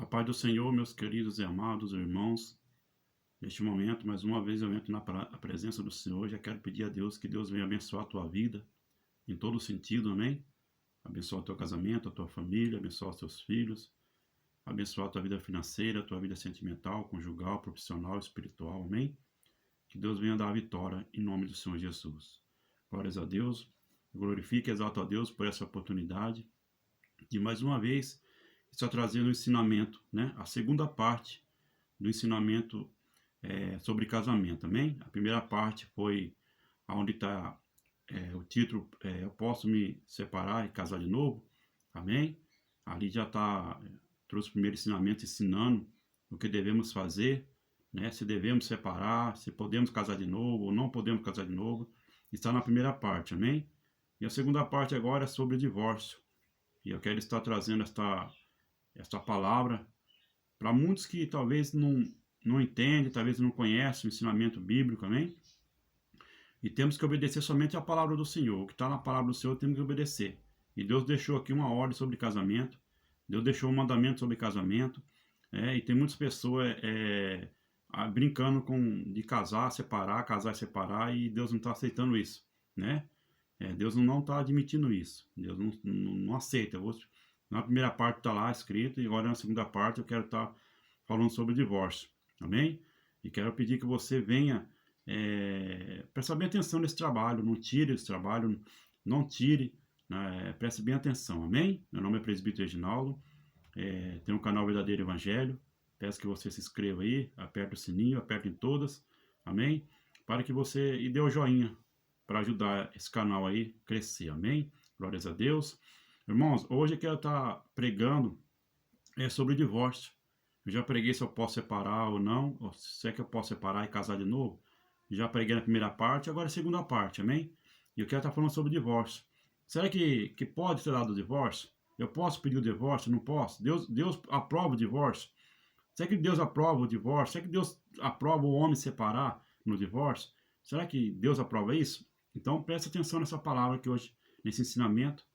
A paz do Senhor, meus queridos e amados irmãos, neste momento, mais uma vez eu entro na presença do Senhor, já quero pedir a Deus que Deus venha abençoar a tua vida, em todo sentido, amém? Abençoar o teu casamento, a tua família, abençoar os teus filhos, abençoar a tua vida financeira, a tua vida sentimental, conjugal, profissional, espiritual, amém? Que Deus venha dar a vitória em nome do Senhor Jesus. Glórias a Deus, glorifique e exalto a Deus por essa oportunidade de mais uma vez está trazendo o ensinamento, né? A segunda parte do ensinamento sobre casamento, amém? A primeira parte foi onde está o título, eu posso me separar e casar de novo, amém? Ali já está, trouxe o primeiro ensinamento ensinando o que devemos fazer, né? Se devemos separar, se podemos casar de novo ou não podemos casar de novo, está na primeira parte, amém? E a segunda parte agora é sobre o divórcio, e eu quero estar trazendo esta palavra para muitos que talvez não entendem, talvez não conhecem o ensinamento bíblico, amém? E temos que obedecer somente a palavra do Senhor. O que está na palavra do Senhor temos que obedecer. E Deus deixou aqui uma ordem sobre casamento, Deus deixou um mandamento sobre casamento, e tem muitas pessoas brincando de casar e separar, e Deus não está aceitando isso, né? Deus não está admitindo isso, Deus não aceita. Na primeira parte está lá escrito, e agora na segunda parte eu quero estar falando sobre divórcio, amém? E quero pedir que você venha prestar bem atenção nesse trabalho, não tire esse trabalho, não tire, né? Preste bem atenção, amém? Meu nome é Presbítero Reginaldo, tem um canal Verdadeiro Evangelho, peço que você se inscreva aí, aperte o sininho, aperte em todas, amém? Para que você, e dê o joinha, para ajudar esse canal aí a crescer, amém? Glórias a Deus. Irmãos, hoje eu quero estar pregando sobre divórcio. Eu já preguei se eu posso separar ou não, ou se é que eu posso separar e casar de novo. Já preguei na primeira parte, agora a segunda parte, amém? E eu quero estar falando sobre divórcio. Será que pode ser dado o divórcio? Eu posso pedir o divórcio? Não posso? Deus aprova o divórcio? Será que Deus aprova o divórcio? Será que Deus aprova o homem separar no divórcio? Será que Deus aprova isso? Então preste atenção nessa palavra que hoje, nesse ensinamento,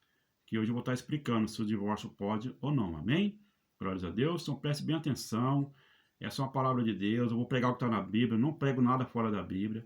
que hoje eu vou estar explicando se o divórcio pode ou não, amém? Glórias a Deus, então preste bem atenção, essa é uma palavra de Deus, eu vou pregar o que está na Bíblia, não prego nada fora da Bíblia,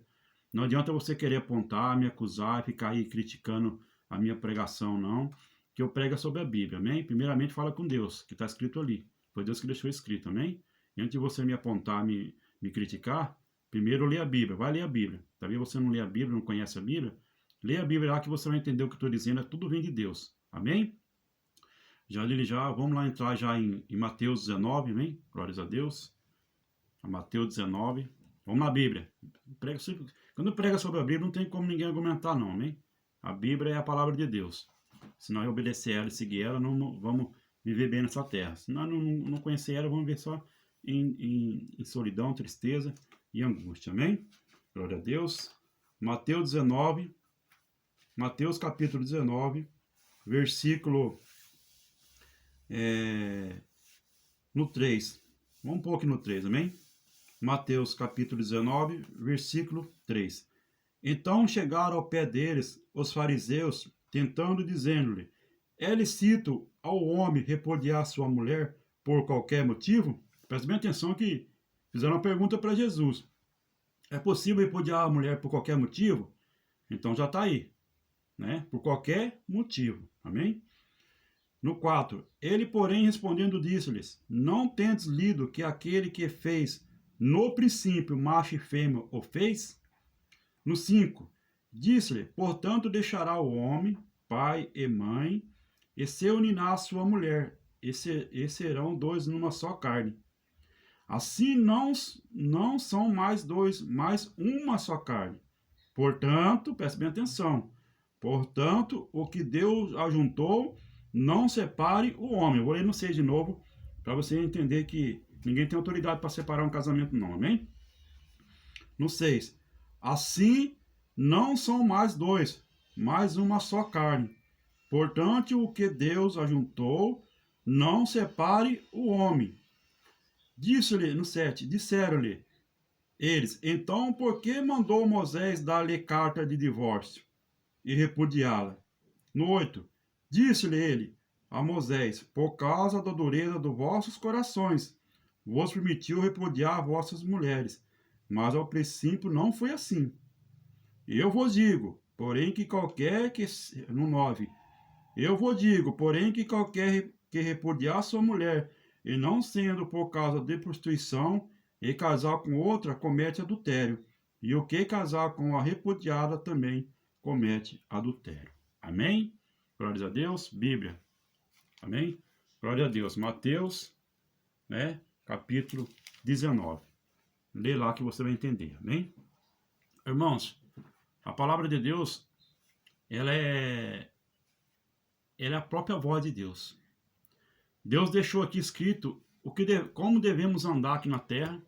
não adianta você querer apontar, me acusar e ficar aí criticando a minha pregação, não, que eu prego sobre a Bíblia, amém? Primeiramente fala com Deus, que está escrito ali, foi Deus que deixou escrito, amém? E antes de você me apontar, me criticar, primeiro lê a Bíblia, vai ler a Bíblia, talvez você não lê a Bíblia, não conhece a Bíblia, lê a Bíblia lá que você vai entender o que eu estou dizendo, tudo vem de Deus, amém? Vamos lá entrar já em Mateus 19, amém? Glórias a Deus. Mateus 19. Vamos na Bíblia. Quando prega sobre a Bíblia, não tem como ninguém argumentar, não, amém? A Bíblia é a palavra de Deus. Se nós obedecer ela e seguir ela, não vamos viver bem nessa terra. Se nós não conhecer ela, vamos viver só em solidão, tristeza e angústia, amém? Glória a Deus. Mateus 19. Mateus capítulo 19, versículo no 3. Vamos pôr aqui no 3, amém? Mateus capítulo 19, versículo 3. Então chegaram ao pé deles os fariseus, tentando, dizendo-lhe: é lícito ao homem repudiar sua mulher por qualquer motivo? Preste bem atenção que fizeram uma pergunta para Jesus. É possível repudiar a mulher por qualquer motivo? Então já está aí, né? Por qualquer motivo, amém? No 4, ele, porém, respondendo, disse-lhes: não tendes lido que aquele que fez no princípio macho e fêmea o fez? No 5, disse-lhe: portanto, deixará o homem, pai e mãe, e se unirá à sua mulher, e serão dois numa só carne. Assim não são mais dois, mas uma só carne. Portanto, preste bem atenção, portanto, o que Deus ajuntou, não separe o homem. Eu vou ler no 6 de novo, para você entender que ninguém tem autoridade para separar um casamento, não, amém? No 6, assim não são mais dois, mas uma só carne. Portanto, o que Deus ajuntou, não separe o homem. Disse-lhe, no 7, disseram-lhe eles: então, por que mandou Moisés dar-lhe carta de divórcio e repudiá-la? No 8, disse-lhe ele: a Moisés: por causa da dureza dos vossos corações, vos permitiu repudiar vossas mulheres. Mas ao princípio não foi assim. Eu vos digo, porém, que qualquer que... No 9. Eu vos digo, porém, que qualquer que repudiar sua mulher, e não sendo por causa de prostituição, e casar com outra, comete adultério. E o que casar com a repudiada também comete adultério. Amém? Glória a Deus. Bíblia. Amém? Glória a Deus. Mateus, né? Capítulo 19. Lê lá que você vai entender. Amém? Irmãos, a palavra de Deus, ela é a própria voz de Deus. Deus deixou aqui escrito como devemos andar aqui na terra,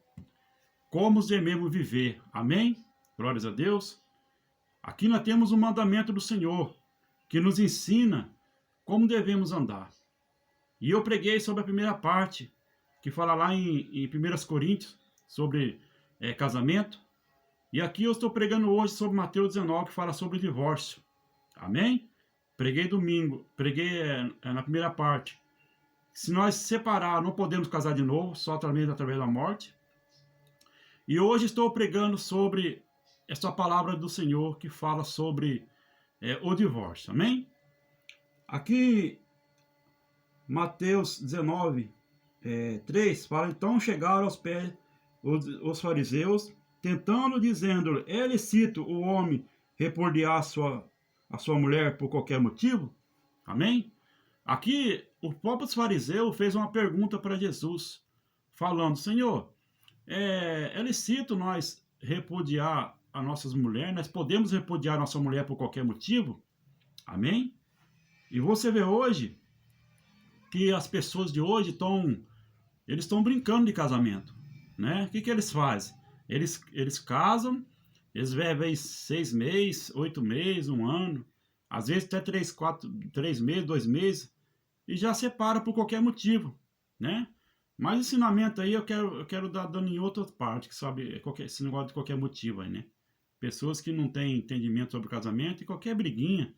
como devemos viver. Amém? Glórias a Deus. Aqui nós temos o mandamento do Senhor, que nos ensina como devemos andar. E eu preguei sobre a primeira parte, que fala lá em 1 Coríntios, sobre casamento. E aqui eu estou pregando hoje sobre Mateus 19, que fala sobre divórcio. Amém? Preguei domingo, preguei na primeira parte. Se nós separar, não podemos casar de novo, só através da morte. E hoje estou pregando sobre essa palavra do Senhor que fala sobre o divórcio. Amém? Aqui, Mateus 19, 3, fala: então chegaram aos pés os fariseus, tentando, dizendo: é lícito o homem repudiar a sua mulher por qualquer motivo? Amém? Aqui, o próprio fariseu fez uma pergunta para Jesus, falando: Senhor, é lícito nós repudiar as nossas mulheres? Nós podemos repudiar nossa mulher por qualquer motivo? Amém? E você vê hoje que as pessoas de hoje estão brincando de casamento, né? O que eles fazem? Eles casam, eles vivem 6 meses, 8 meses, 1 ano, às vezes até 3 meses, 2 meses, e já separa por qualquer motivo, né? Mas ensinamento aí eu quero dar dando em outra parte, que sabe, esse negócio de qualquer motivo aí, né? Pessoas que não têm entendimento sobre o casamento, e qualquer briguinha,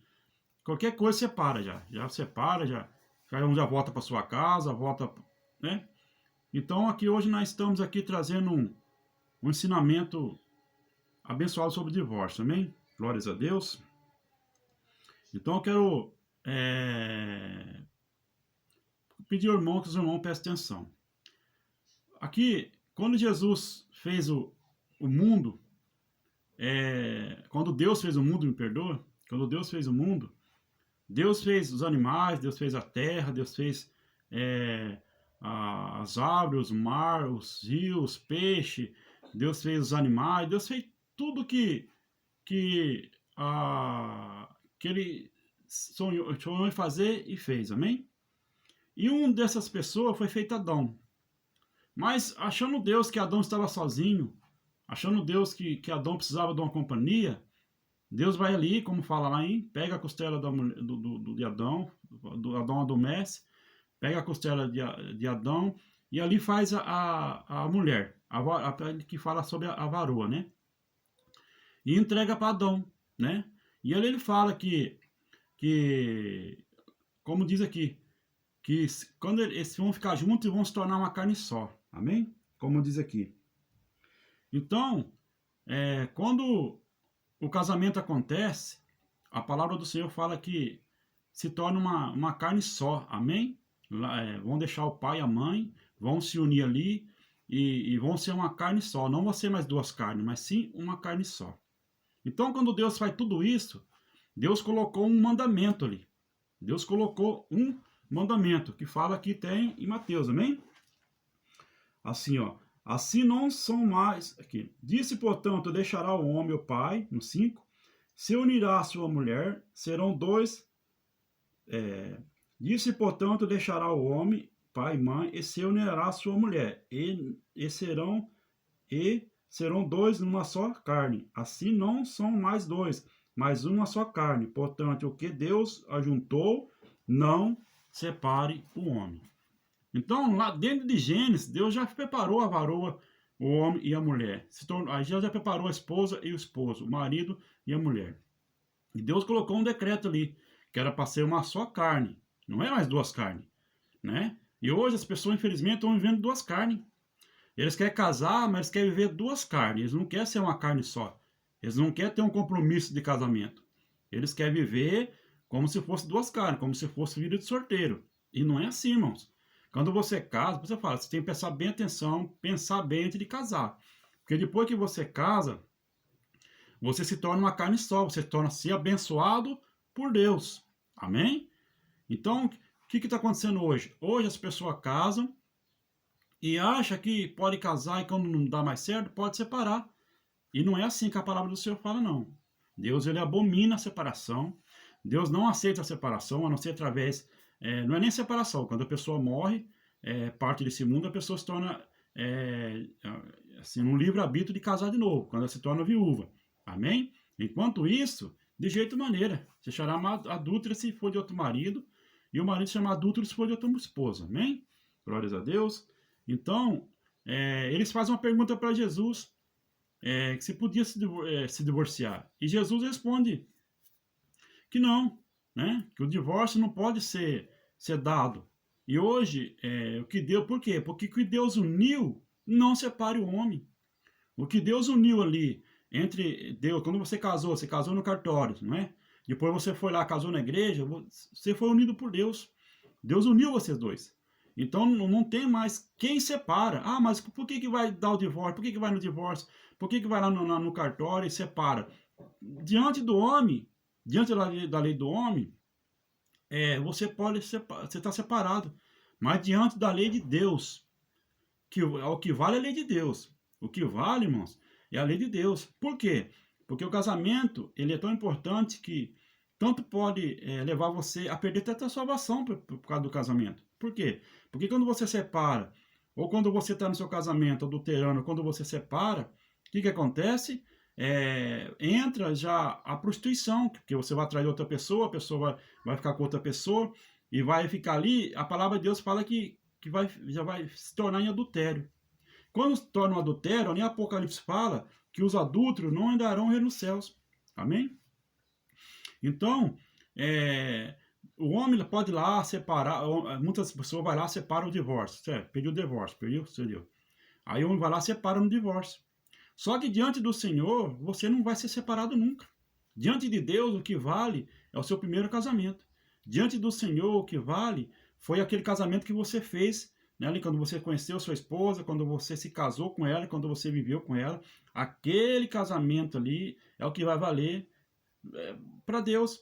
qualquer coisa separa já separa, cada um já volta para sua casa, volta, né? Então aqui hoje nós estamos aqui trazendo um ensinamento abençoado sobre o divórcio, amém? Glórias a Deus. Então eu quero pedir ao irmão que os irmãos prestem atenção. Aqui, quando Jesus fez o mundo, quando Deus fez o mundo, me perdoa, quando Deus fez o mundo, Deus fez os animais, Deus fez a terra, Deus fez as árvores, o mar, os rios, os peixes, Deus fez os animais, Deus fez tudo que ele sonhou em fazer e fez, amém? E uma dessas pessoas foi feito Adão. Mas achando Deus que Adão estava sozinho, achando Deus que Adão precisava de uma companhia, Deus vai ali, como fala lá pega a costela de Adão, Adão adormece, pega a costela de Adão e ali faz a mulher, que fala sobre a varoa, né? E entrega para Adão, né? E ali ele fala que como diz aqui, que quando eles vão ficar juntos, vão se tornar uma carne só, amém? Como diz aqui. Então, quando o casamento acontece, a palavra do Senhor fala que se torna uma carne só, amém? Vão deixar o pai e a mãe, vão se unir ali e vão ser uma carne só. Não vão ser mais 2 carnes, mas sim uma carne só. Então, quando Deus faz tudo isso, Deus colocou um mandamento ali. Deus colocou um mandamento, que fala que tem em Mateus, amém? Assim, ó. Assim não são mais... Aqui. Disse, portanto, deixará o homem o pai, no 5, se unirá a sua mulher, serão 2... Disse, portanto, deixará o homem, pai e mãe, e se unirá a sua mulher, e serão 2 numa só carne. Assim não são mais 2, mas uma só carne. Portanto, o que Deus ajuntou, não separe o homem. Então, lá dentro de Gênesis, Deus já preparou a varoa, o homem e a mulher. Aí Deus já preparou a esposa e o esposo, o marido e a mulher. E Deus colocou um decreto ali, que era para ser uma só carne. Não é mais duas carnes, né? E hoje as pessoas, infelizmente, estão vivendo duas carnes. Eles querem casar, mas eles querem viver duas carnes. Eles não querem ser uma carne só. Eles não querem ter um compromisso de casamento. Eles querem viver como se fosse duas carnes, como se fosse vida de solteiro. E não é assim, irmãos. Quando você casa, você fala, você tem que prestar bem atenção, pensar bem antes de casar. Porque depois que você casa, você se torna uma carne só, você torna-se abençoado por Deus. Amém? Então, o que está acontecendo hoje? Hoje as pessoas casam e acham que pode casar e quando não dá mais certo, pode separar. E não é assim que a palavra do Senhor fala, não. Deus, ele abomina a separação. Deus não aceita a separação, a não ser através... não é nem separação. Quando a pessoa morre, parte desse mundo, a pessoa se torna... assim, um livre-arbítrio de casar de novo, quando ela se torna viúva. Amém? Enquanto isso, de jeito maneira, você será adúltera se for de outro marido, e o marido chama adúltero se for de outra esposa. Amém? Glórias a Deus. Então, eles fazem uma pergunta para Jesus, que se podia se divorciar. E Jesus responde que não, né? Que o divórcio não pode ser dado. E hoje, o que Deus, por quê? Porque o que Deus uniu, não separe o homem. O que Deus uniu ali entre Deus, quando você casou no cartório, não é? Depois você foi lá, casou na igreja, você foi unido por Deus. Deus uniu vocês dois. Então não tem mais quem separa. Ah, mas por que vai dar o divórcio? Por que vai no divórcio? Por que vai lá no cartório e separa? Diante do homem, diante da lei do homem, você está separado. Mas diante da lei de Deus, o que vale é a lei de Deus. O que vale, irmãos, é a lei de Deus. Por quê? Porque o casamento, ele é tão importante que tanto pode levar você a perder até a salvação por causa do casamento. Por quê? Porque quando você separa, ou quando você está no seu casamento adulterando, quando você separa, o que acontece? Entra já a prostituição, porque você vai atrair outra pessoa, a pessoa vai ficar com outra pessoa, e vai ficar ali, a palavra de Deus fala que já vai se tornar em adultério. Quando se torna um adultério, nem Apocalipse fala que os adúlteros não andarão nos céus. Amém? Então, o homem pode ir lá separar, muitas pessoas vão lá e separam o divórcio. Certo? Pediu o divórcio, pediu. Aí o homem vai lá e separa no divórcio. Só que diante do Senhor, você não vai ser separado nunca. Diante de Deus, o que vale é o seu primeiro casamento. Diante do Senhor, o que vale foi aquele casamento que você fez, né, quando você conheceu sua esposa, quando você se casou com ela, quando você viveu com ela. Aquele casamento ali é o que vai valer para Deus.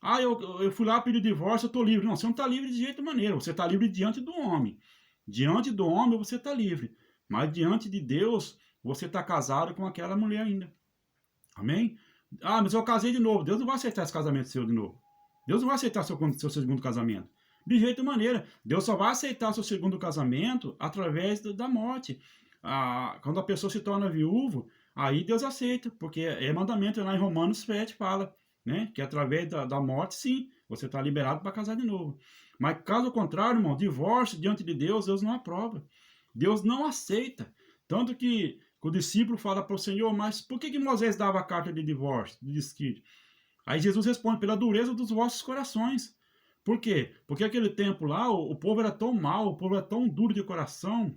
Ah, eu fui lá pedir divórcio, eu estou livre. Não, você não está livre de jeito maneira. Você está livre diante do homem. Diante do homem você está livre. Mas diante de Deus, você está casado com aquela mulher ainda. Amém? Ah, mas eu casei de novo. Deus não vai aceitar esse casamento seu de novo. Deus não vai aceitar seu segundo casamento. De jeito maneira. Deus só vai aceitar seu segundo casamento através da morte. Quando a pessoa se torna viúvo, aí Deus aceita, porque é mandamento lá em Romanos 7 fala, né? Que através da morte, sim, você está liberado para casar de novo. Mas caso contrário, irmão, divórcio diante de Deus, Deus não aprova. Deus não aceita. Tanto que o discípulo fala para o Senhor, mas por que Moisés dava a carta de divórcio, de desquite? Aí Jesus responde, pela dureza dos vossos corações. Por quê? Porque aquele tempo lá, o povo era tão mau, o povo era tão duro de coração,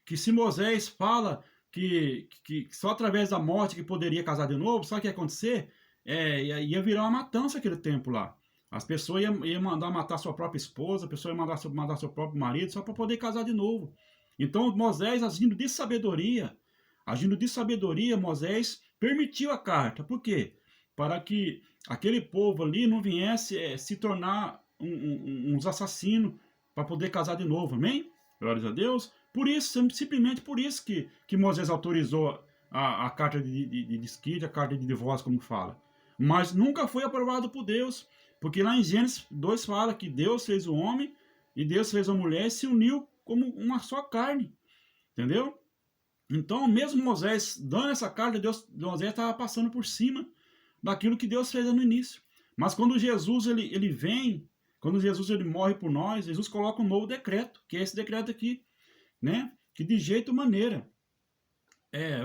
que se Moisés fala que só através da morte que poderia casar de novo, sabe o que ia acontecer? Ia virar uma matança aquele tempo lá. As pessoas iam mandar matar sua própria esposa, a pessoa ia mandar seu próprio marido, só para poder casar de novo. Então Moisés, agindo de sabedoria, Moisés permitiu a carta. Por quê? Para que aquele povo ali não viesse se tornar uns assassinos para poder casar de novo, amém? Glórias a Deus. Por isso, simplesmente por isso que Moisés autorizou a carta de desquite, a carta de divórcio, como fala. Mas nunca foi aprovado por Deus, porque lá em Gênesis 2 fala que Deus fez o homem e Deus fez a mulher e se uniu como uma só carne, entendeu? Então, mesmo Moisés dando essa carta, Moisés estava passando por cima daquilo que Deus fez no início. Mas quando Jesus ele vem, quando Jesus ele morre por nós, Jesus coloca um novo decreto, que é esse decreto aqui, né? Que de jeito maneira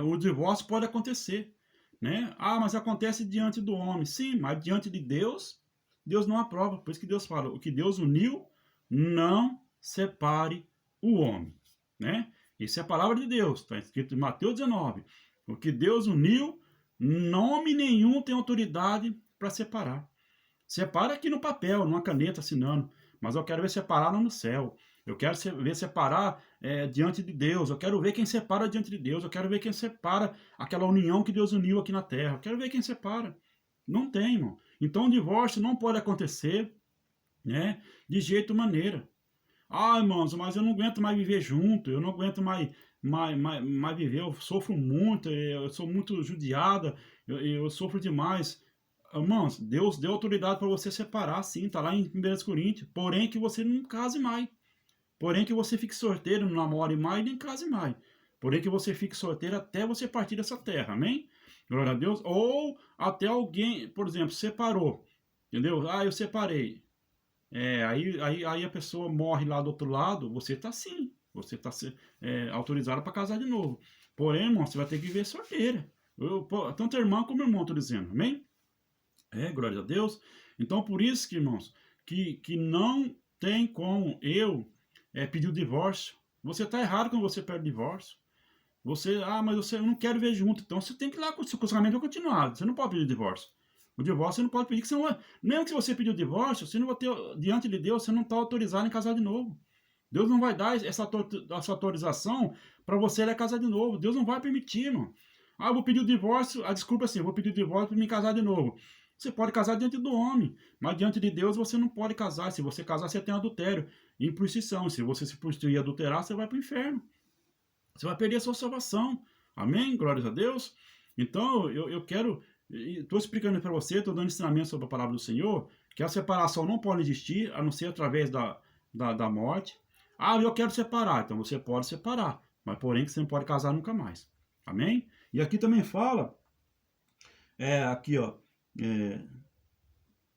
o divórcio pode acontecer, né? Ah, mas acontece diante do homem. Sim, mas diante de Deus, Deus não aprova. Por isso que Deus fala, o que Deus uniu, não separe o homem, né? Isso é a palavra de Deus, está escrito em Mateus 19. O que Deus uniu, nome nenhum tem autoridade para separar. Separa aqui no papel, numa caneta, assinando. Mas eu quero ver separar lá no céu. Eu quero ver separar diante de Deus. Eu quero ver quem separa diante de Deus. Eu quero ver quem separa aquela união que Deus uniu aqui na terra. Eu quero ver quem separa. Não tem, irmão. Então o divórcio não pode acontecer, né, de jeito maneira. Ah, irmãos, mas eu não aguento mais viver junto. Eu não aguento mais viver. Eu sofro muito. Eu sou muito judiada. Eu sofro demais. Irmãos, Deus deu autoridade para você separar, sim, tá lá em 1 Coríntios. Porém, que você não case mais. Porém, que você fique solteiro, não namore mais, nem case mais. Porém, que você fique solteiro até você partir dessa terra, amém? Glória a Deus. Ou até alguém, por exemplo, separou, entendeu? Ah, eu separei. Aí a pessoa morre lá do outro lado, você tá sim. Você tá autorizado para casar de novo. Porém, irmão, você vai ter que viver solteira. Tanto a irmã como o irmão, tô dizendo, amém? Glória a Deus. Então, por isso que, irmãos, que não tem como eu pedir o divórcio. Você está errado quando você pede o divórcio. Mas você não quer ver junto. Então, você tem que ir lá com o seu casamento continuado. Você não pode pedir o divórcio. O divórcio você não pode pedir, que você não mesmo que você pedir o divórcio, você não vai ter, diante de Deus, você não está autorizado em casar de novo. Deus não vai dar essa autorização para você casar de novo. Deus não vai permitir, irmão. Ah, eu vou pedir o divórcio. Desculpa assim, eu vou pedir o divórcio para me casar de novo. Você pode casar diante do homem, mas diante de Deus você não pode casar. Se você casar, você tem adultério e improstituição. Se você se prostituir e adulterar, você vai para o inferno. Você vai perder a sua salvação. Amém? Glórias a Deus. Então, eu quero... Estou explicando para você, estou dando ensinamento sobre a palavra do Senhor, que a separação não pode existir, a não ser através da morte. Ah, eu quero separar. Então, você pode separar. Mas, porém, que você não pode casar nunca mais. Amém? E aqui também fala... aqui, ó...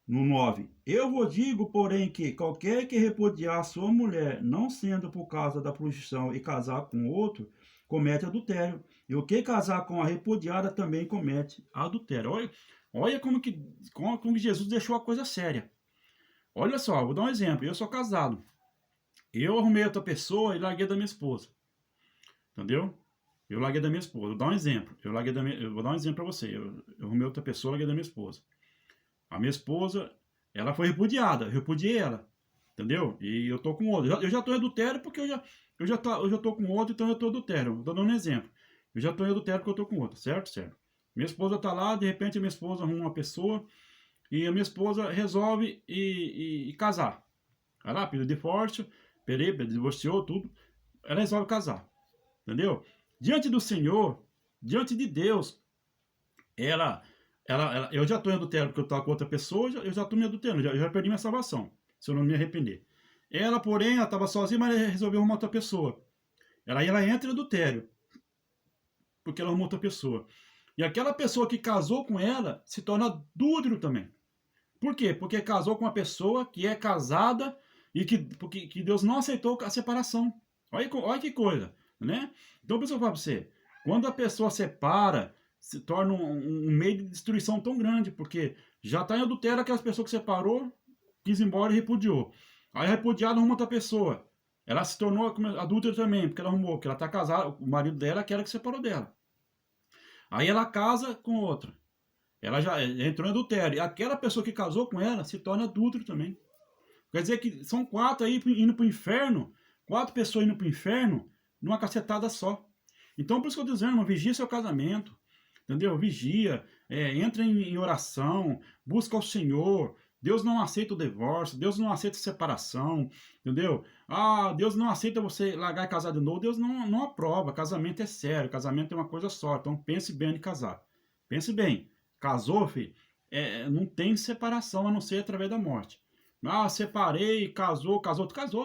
no 9, eu vos digo, porém, que qualquer que repudiar sua mulher, não sendo por causa da prostituição, e casar com outro, comete adultério. E o que casar com a repudiada também comete adultério. Olha como que Jesus deixou a coisa séria. Olha só, vou dar um exemplo. Eu sou casado. Eu arrumei outra pessoa e larguei da minha esposa. Entendeu? Eu larguei da minha esposa. Vou dar um exemplo. Eu vou dar um exemplo para você. Eu arrumei outra pessoa e larguei da minha esposa. A minha esposa, ela foi repudiada. Eu repudiei ela. Entendeu? E eu tô com outro. Eu já tô em adultério porque eu já tô com outro, então eu tô adultério. Vou dar um exemplo. Eu já tô em adultério porque eu tô com outro. Certo? Certo. Minha esposa tá lá, de repente a minha esposa arruma uma pessoa e a minha esposa resolve e casar. Vai lá, pediu divórcio, divorciou, tudo. Ela resolve casar. Entendeu? Diante do Senhor, diante de Deus, eu já estou em adultério porque eu estou com outra pessoa, eu já estou me adulterando, eu já perdi minha salvação, se eu não me arrepender. Ela, porém, ela estava sozinha, mas resolveu arrumar outra pessoa. Ela entra em adultério, porque ela arrumou outra pessoa. E aquela pessoa que casou com ela se torna adúltero também. Por quê? Porque casou com uma pessoa que é casada e que Deus não aceitou a separação. Olha que coisa, né? Então, por isso eu falo para você, quando a pessoa separa, se torna um meio de destruição tão grande, porque já está em adultério aquelas pessoas que separou, quis ir embora e repudiou. Aí a repudiada arruma outra pessoa. Ela se tornou adúltera também, porque ela arrumou, porque ela está casada, o marido dela é aquela que separou dela. Aí ela casa com outra. Ela já entrou em adultério. E aquela pessoa que casou com ela se torna adúltero também. Quer dizer que são 4 aí indo para o inferno, 4 pessoas indo para o inferno, numa cacetada só. Então, por isso que eu estou dizendo, irmão, vigia seu casamento. Entendeu? Vigia, entra em oração, busca o Senhor. Deus não aceita o divórcio, Deus não aceita a separação, entendeu? Deus não aceita você largar e casar de novo, Deus não aprova. Casamento é sério, casamento é uma coisa só. Então pense bem em casar. Pense bem, casou, filho, não tem separação a não ser através da morte. Separei, casou,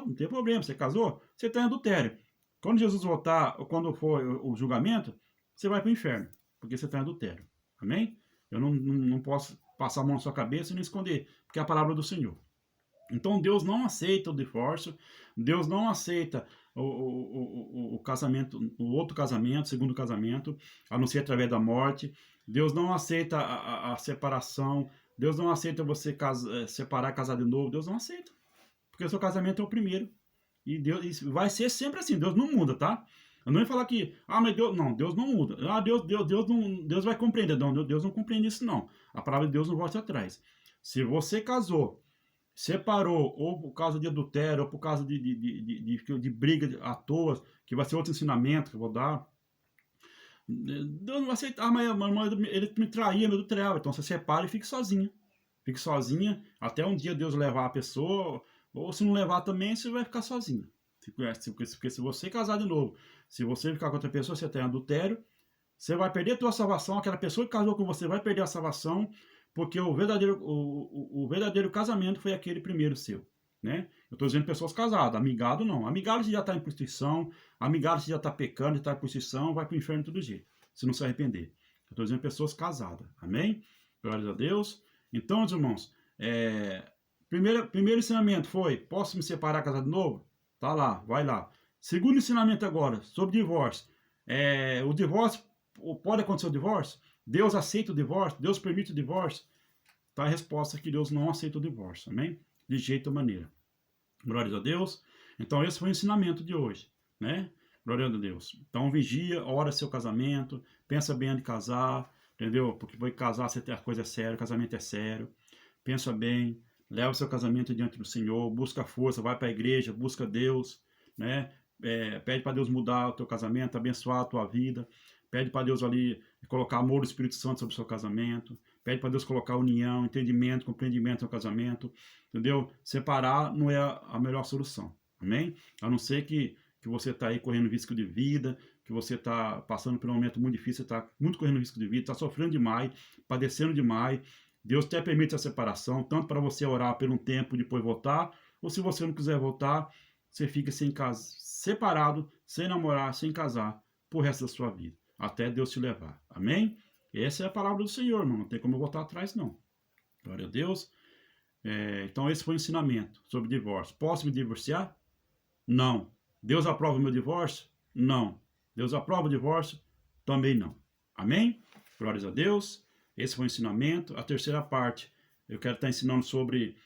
não tem problema, você casou, você está em adultério. Quando Jesus voltar, quando for o julgamento, você vai para o inferno, porque você está em adultério. Amém? Eu não posso passar a mão na sua cabeça e não esconder, porque é a palavra do Senhor. Então Deus não aceita o divórcio, Deus não aceita o casamento, o outro casamento, o segundo casamento, a não ser através da morte. Deus não aceita a separação Deus não aceita você separar e casar de novo. Deus não aceita. Porque o seu casamento é o primeiro. E Deus vai ser sempre assim. Deus não muda, tá? Eu não ia falar que, mas Deus não muda. Deus vai compreender. Não, Deus não compreende isso, não. A palavra de Deus não volta atrás. Se você casou, separou, ou por causa de adultério, ou por causa de briga à toa, que vai ser outro ensinamento que eu vou dar. Deus não vai aceitar, mas ele me traía, me adulterava. Então você separa e fique sozinha. Fique sozinha até um dia Deus levar a pessoa, ou se não levar também, você vai ficar sozinha. Porque se você casar de novo, se você ficar com outra pessoa, você tem adultério, você vai perder a tua salvação, aquela pessoa que casou com você vai perder a salvação, porque o verdadeiro casamento foi aquele primeiro seu. Né? Eu estou dizendo pessoas casadas, amigado não. Amigado se já está em prostituição, amigado se já está pecando, está em prostituição, vai para o inferno de todo jeito, se não se arrepender. Eu estou dizendo pessoas casadas, amém? Glórias a Deus. Então, meus irmãos, primeiro ensinamento foi, posso me separar, casar de novo? Tá lá, vai lá. Segundo ensinamento agora, sobre divórcio. O divórcio, pode acontecer o divórcio? Deus aceita o divórcio? Deus permite o divórcio? Tá a resposta que Deus não aceita o divórcio, amém? De jeito ou maneira. Glórias a Deus. Então, esse foi o ensinamento de hoje, né? Glória a Deus. Então, vigia, ora seu casamento, pensa bem antes de casar, entendeu? Porque foi casar, você tem a coisa séria, o casamento é sério. Pensa bem, leva o seu casamento diante do Senhor, busca força, vai para a igreja, busca Deus, né? Pede para Deus mudar o teu casamento, abençoar a tua vida. Pede para Deus ali colocar amor do Espírito Santo sobre o seu casamento. Pede para Deus colocar união, entendimento, compreendimento no casamento. Entendeu? Separar não é a melhor solução. Amém? A não ser que você está aí correndo risco de vida, que você está passando por um momento muito difícil, você está muito correndo risco de vida, está sofrendo demais, padecendo demais. Deus até permite a separação, tanto para você orar por um tempo e depois voltar, ou se você não quiser voltar, você fica sem casa, separado, sem namorar, sem casar, por resto da sua vida, até Deus te levar. Amém? Essa é a palavra do Senhor, irmão. Não tem como eu voltar atrás, não. Glória a Deus. Então, esse foi o ensinamento sobre divórcio. Posso me divorciar? Não. Deus aprova o meu divórcio? Não. Deus aprova o divórcio? Também não. Amém? Glórias a Deus. Esse foi o ensinamento. A terceira parte, eu quero estar ensinando sobre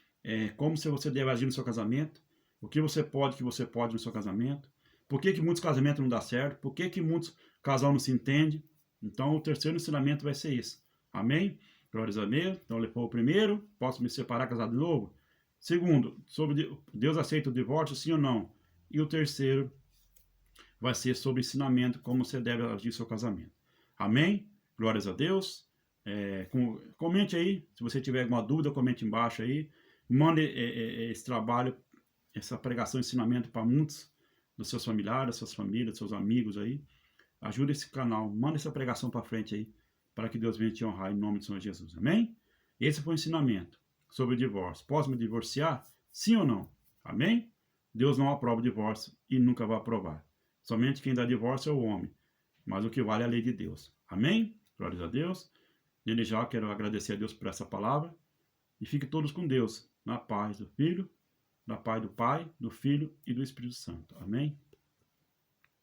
como você deve agir no seu casamento. O que você pode no seu casamento. Por que muitos casamentos não dão certo. Por que muitos casais não se entendem. Então, o terceiro ensinamento vai ser esse. Amém? Glórias a Deus. Então, ele foi o primeiro. Posso me separar, casar de novo? Segundo, sobre Deus aceita o divórcio, sim ou não? E o terceiro vai ser sobre ensinamento, como você deve agir no seu casamento. Amém? Glórias a Deus. Comente aí. Se você tiver alguma dúvida, comente embaixo aí. Mande esse trabalho, essa pregação, ensinamento para muitos dos seus familiares, das suas famílias, dos seus amigos aí. Ajuda esse canal, manda essa pregação para frente aí, para que Deus venha te honrar em nome do Senhor Jesus. Amém? Esse foi o ensinamento sobre o divórcio. Posso me divorciar? Sim ou não? Amém? Deus não aprova o divórcio e nunca vai aprovar. Somente quem dá divórcio é o homem, mas o que vale é a lei de Deus. Amém? Glórias a Deus. Desde já quero agradecer a Deus por essa palavra e fiquem todos com Deus, na paz do Filho, na paz do Pai, do Filho e do Espírito Santo. Amém?